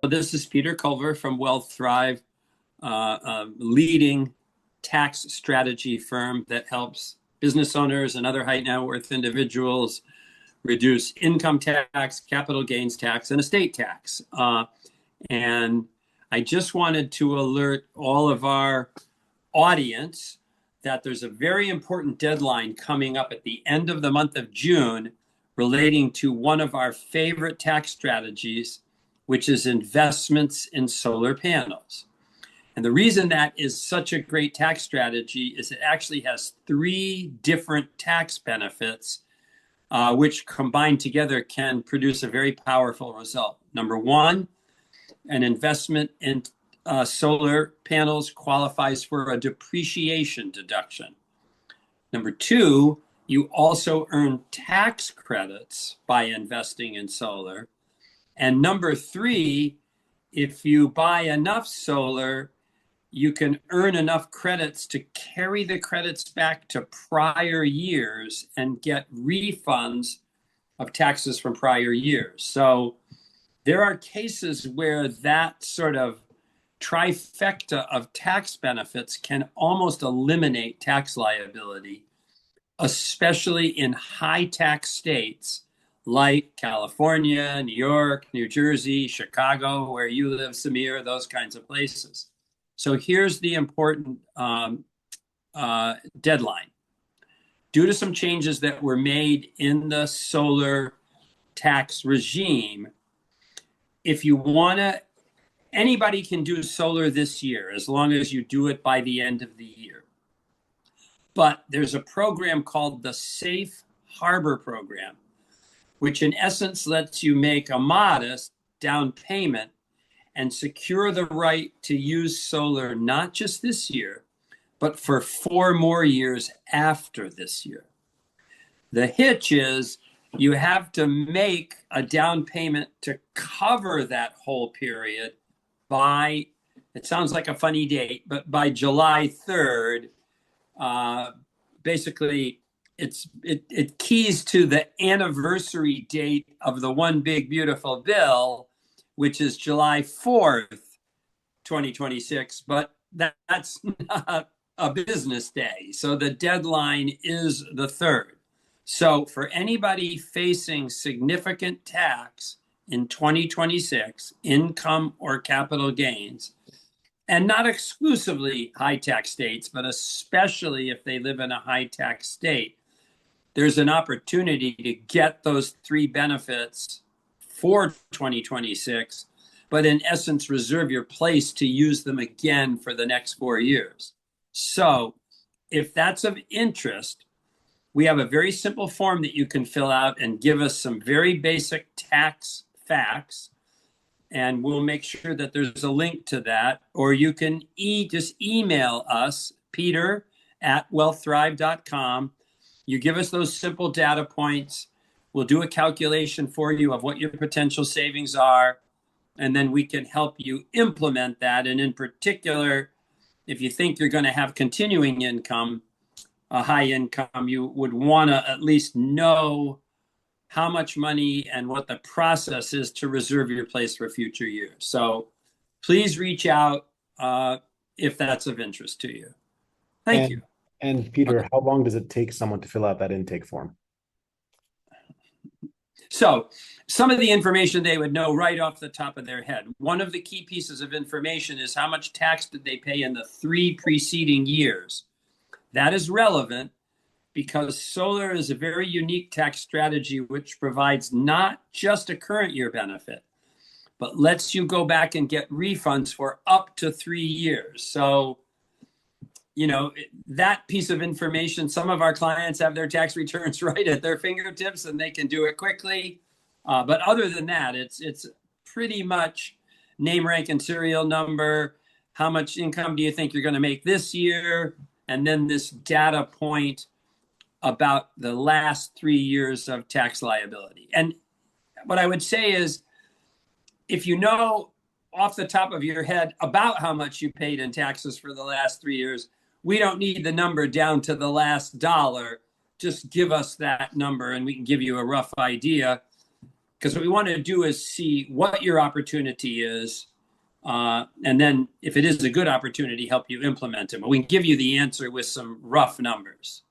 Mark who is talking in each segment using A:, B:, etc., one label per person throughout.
A: This is Peter Culver from Wealthrive, a leading tax strategy firm that helps business owners and other high net worth individuals reduce income tax, capital gains tax, and estate tax. And I just wanted to alert all of our audience that there's a very important deadline coming up at the end of the month of June relating to one of our favorite tax strategies, which is investments in solar panels. And the reason that is such a great tax strategy is it actually has three different tax benefits, which combined together can produce a very powerful result. Number one, an investment in solar panels qualifies for a depreciation deduction. Number two, you also earn tax credits by investing in solar. And number three, if you buy enough solar, you can earn enough credits to carry the credits back to prior years and get refunds of taxes from prior years. So there are cases where that sort of trifecta of tax benefits can almost eliminate tax liability, especially in high tax states like California, New York, New Jersey, Chicago, where you live, Samir, those kinds of places. So here's the important deadline. Due to some changes that were made in the solar tax regime, if you want to, anybody can do solar this year as long as you do it by the end of the year. But there's a program called the Safe Harbor Program, which in essence lets you make a modest down payment and secure the right to use solar not just this year, but for 4 more years after this year. The hitch is you have to make a down payment to cover that whole period by, it sounds like a funny date, but by July 3rd, basically it keys to the anniversary date of the one big beautiful bill, which is July 4th, 2026, but that's not a business day. So the deadline is the 3rd. So for anybody facing significant tax in 2026, income or capital gains, and not exclusively high tax states, but especially if they live in a high tax state, there's an opportunity to get those three benefits for 2026, but in essence, reserve your place to use them again for the next 4 years. So if that's of interest, we have a very simple form that you can fill out and give us some very basic tax facts, and we'll make sure that there's a link to that. Or you can just email us, peter@wealthrive.com. You give us those simple data points. We'll do a calculation for you of what your potential savings are, and then we can help you implement that. And in particular, if you think you're going to have continuing income, a high income, you would want to at least know how much money and what the process is to reserve your place for future years. So please reach out if that's of interest to you. Thank you.
B: And Peter, how long does it take someone to fill out that intake form?
A: So some of the information they would know right off the top of their head. One of the key pieces of information is how much tax did they pay in the 3 preceding years. That is relevant because solar is a very unique tax strategy which provides not just a current year benefit, but lets you go back and get refunds for up to 3 years. So, you know, that piece of information, some of our clients have their tax returns right at their fingertips and they can do it quickly. But other than that, it's pretty much name, rank, and serial number. How much income do you think you're going to make this year? And then this data point about the last 3 years of tax liability. And what I would say is, if you know off the top of your head about how much you paid in taxes for the last 3 years, we don't need the number down to the last dollar. Just give us that number and we can give you a rough idea. Because what we want to do is see what your opportunity is, and then if it is a good opportunity, help you implement them. We can give you the answer with some rough numbers.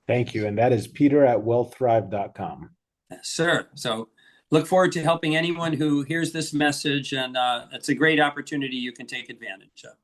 B: Thank you. And that is Peter at wealthrive.com.
A: Yes, sir. So look forward to helping anyone who hears this message, and it's a great opportunity you can take advantage of.